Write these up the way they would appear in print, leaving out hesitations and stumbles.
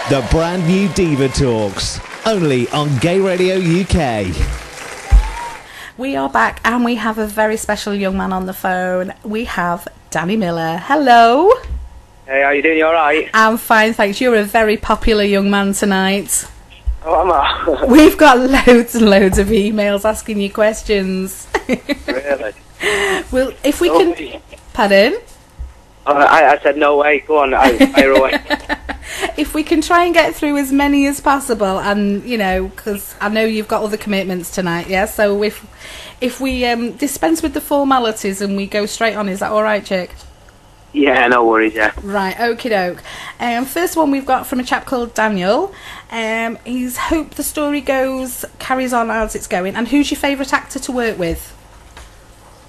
The brand new Diva Talks, only on Gay Radio UK. We are back and we have a very special young man on the phone. We have Danny Miller. Hello. Hey, how you doing? You alright? I'm fine, thanks. You're a very popular young man tonight. Oh, am I? We've got loads and loads of emails asking you questions. Really? Well, if we No can... way. Pardon? I said no way. Go on, fire away. If we can try and get through as many as possible, and you know, because I know you've got other commitments tonight, yeah. So if we dispense with the formalities and we go straight on, is that all right, chick? Yeah, no worries. Yeah. Right, okie doke. First one we've got from a chap called Daniel. He's hope the story carries on as it's going. And who's your favourite actor to work with?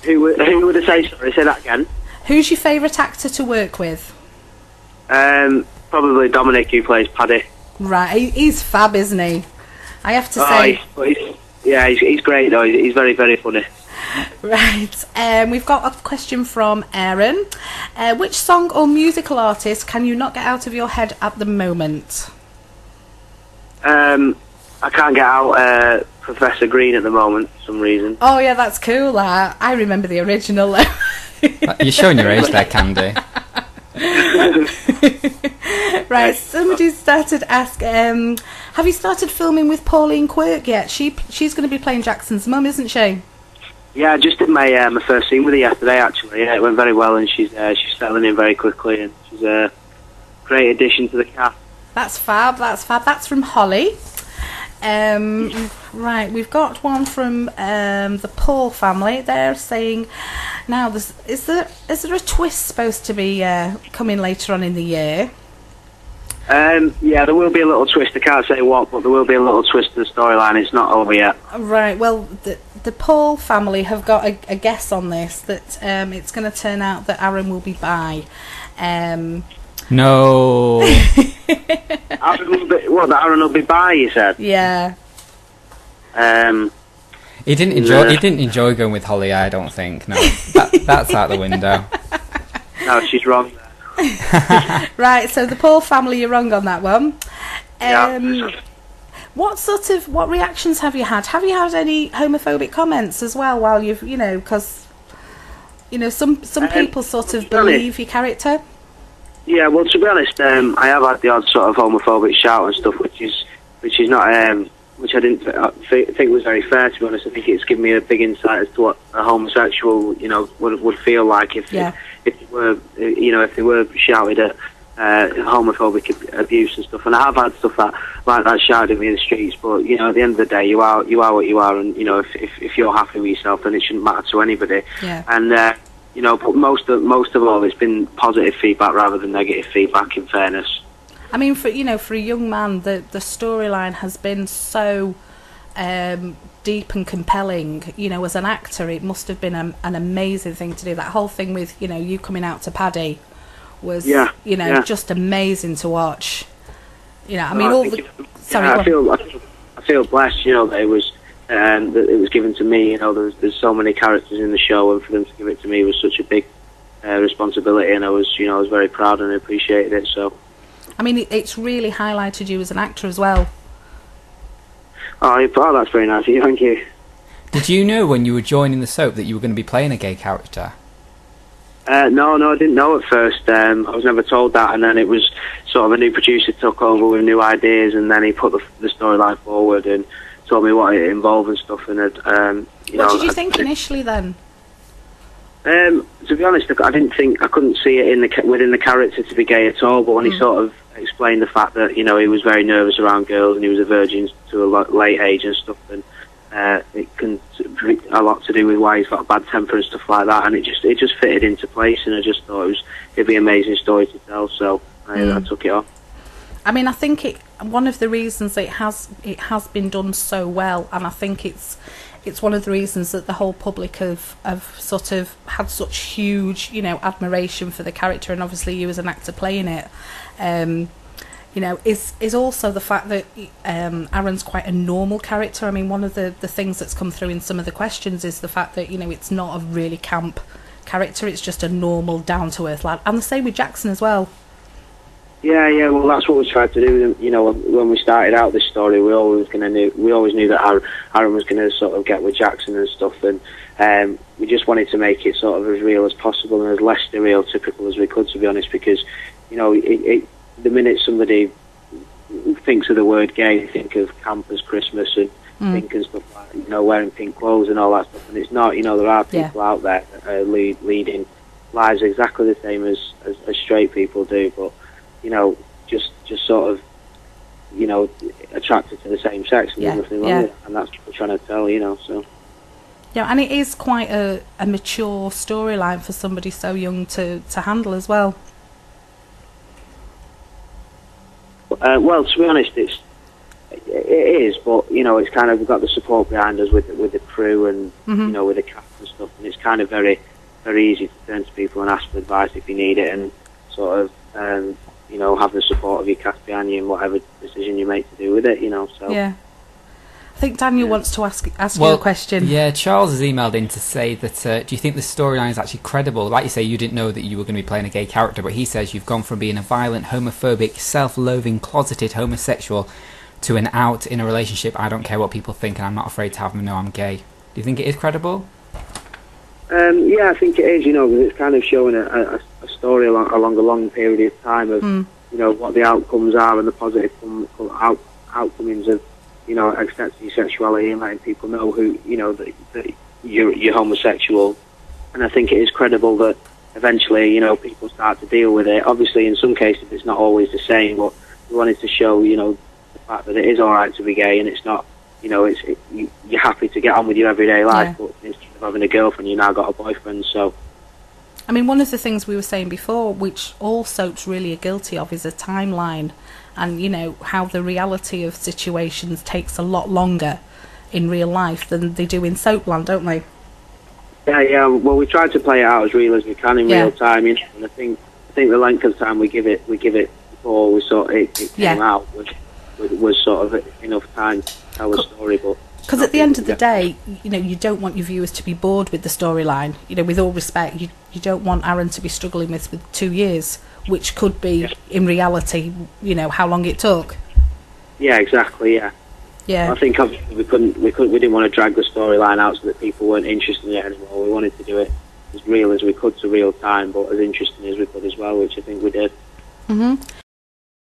Who would I say? Sorry, say that again. Who's your favourite actor to work with? Probably Dominic, who plays Paddy. Right, he's fab, isn't he? I have to say. He's great though. He's very, very funny. Right, we've got a question from Aaron. Which song or musical artist can you not get out of your head at the moment? I can't get out Professor Green at the moment for some reason. Oh yeah, that's cool. I remember the original. You're showing your age there, Candy. Right, somebody started asking, have you started filming with Pauline Quirk yet? She's going to be playing Jackson's mum, isn't she? Yeah, I just did my my first scene with her yesterday. Actually, yeah, it went very well, and she's settling in very quickly, and she's a great addition to the cast. That's fab. That's from Holly. Right, we've got one from the Paul family. They're saying, now, is there a twist supposed to be coming later on in the year? Yeah, there will be a little twist. I can't say what, but there will be a little twist to the storyline. It's not over yet. Right, well, the Paul family have got a guess on this, that it's going to turn out that Aaron will be bi. No. Aaron will be bi, you said? Yeah. He didn't enjoy going with Holly, I don't think. No, that's out the window. No, she's wrong. Right, so the Paul family, you're wrong on that one. Yeah. What reactions have you had? Have you had any homophobic comments as well while you've, because, some people sort of believe your character? Yeah, well, to be honest, I have had the odd sort of homophobic shout and stuff, which is not, which I didn't think was very fair. To be honest, I think it's given me a big insight as to what a homosexual, would feel like if they were shouted at homophobic abuse and stuff. And I have had stuff like that shouted at me in the streets. But at the end of the day, you are what you are, and if you're happy with yourself, then it shouldn't matter to anybody. Yeah. And but most of all, it's been positive feedback rather than negative feedback. In fairness. I mean, for a young man, the storyline has been so deep and compelling. As an actor, it must have been an amazing thing to do. That whole thing with you coming out to Paddy was just amazing to watch. I feel blessed. That it was given to me. There's so many characters in the show, and for them to give it to me was such a big responsibility, and I was very proud and I appreciated it. So. I mean, it's really highlighted you as an actor as well. Oh, that's very nice of you, thank you. Did you know when you were joining the soap that you were going to be playing a gay character? No, I didn't know at first. I was never told that, and then it was sort of a new producer took over with new ideas, and then he put the storyline forward and told me what it involved and stuff. And what did you think initially then? To be honest, I couldn't see it within the character to be gay at all. But when he sort of explained the fact that he was very nervous around girls and he was a virgin to a late age and stuff, and it can a lot to do with why he's got a bad temper and stuff like that, and it just fitted into place, and I just thought it'd be an amazing story to tell, so I took it on. I mean, I think one of the reasons it has been done so well, and I think it's one of the reasons that the whole public have sort of had such huge, admiration for the character, and obviously you as an actor playing it, is also the fact that Aaron's quite a normal character. I mean, one of the things that's come through in some of the questions is the fact that, it's not a really camp character, it's just a normal, down-to-earth lad. And the same with Jackson as well. Yeah. Well, that's what we tried to do. You know, when we started out this story, we always knew that Aaron was going to sort of get with Jackson and stuff, and we just wanted to make it sort of as real as possible and as less stereotypical as we could, to be honest. Because, you know, the minute somebody thinks of the word gay, they think of campers, Christmas, and pink and stuff like that, you know, wearing pink clothes and all that stuff. And it's not. You know, there are people out there that are leading lives exactly the same as straight people do, but, you know, just sort of, you know, attracted to the same sex, and there's nothing wrong with it, and that's what we're trying to tell, you know, so. Yeah, and it is quite a mature storyline for somebody so young to handle as well. Well, to be honest, it is, but, you know, it's kind of, we've got the support behind us with the crew and, you know, with the cast and stuff, and it's kind of very, very easy to turn to people and ask for advice if you need it, and sort of, you know, have the support of your cast behind you in whatever decision you make to do with it, you know, so. Yeah. I think Daniel wants to ask you a question. Yeah, Charles has emailed in to say that, do you think the storyline is actually credible? Like you say, you didn't know that you were going to be playing a gay character, but he says you've gone from being a violent, homophobic, self-loathing, closeted homosexual to an out in a relationship, I don't care what people think and I'm not afraid to have them know I'm gay. Do you think it is credible? Yeah, I think it is, you know, because it's kind of showing a story along a long period of time of, you know, what the outcomes are and the positive outcomings of, you know, accepting your sexuality and letting people know who, you know, that you're homosexual. And I think it is credible that eventually, you know, people start to deal with it. Obviously, in some cases, it's not always the same, but we wanted to show, you know, the fact that it is all right to be gay, and it's not, you know, you're happy to get on with your everyday life, but instead of having a girlfriend, you now got a boyfriend, so. I mean, one of the things we were saying before, which all soaps really are guilty of, is a timeline, and, you know, how the reality of situations takes a lot longer in real life than they do in soapland, don't they? Yeah. Well, we tried to play it out as real as we can in real time, you know, and I think the length of time we give it before we sort it came out was sort of enough time to tell the story, but. Because at the end of the day, you know, you don't want your viewers to be bored with the storyline. You know, with all respect, you don't want Aaron to be struggling with 2 years, which could be, in reality, you know, how long it took. Yeah, exactly. Yeah. I think obviously we didn't want to drag the storyline out so that people weren't interested in it anymore. We wanted to do it as real as we could to real time, but as interesting as we could as well, which I think we did.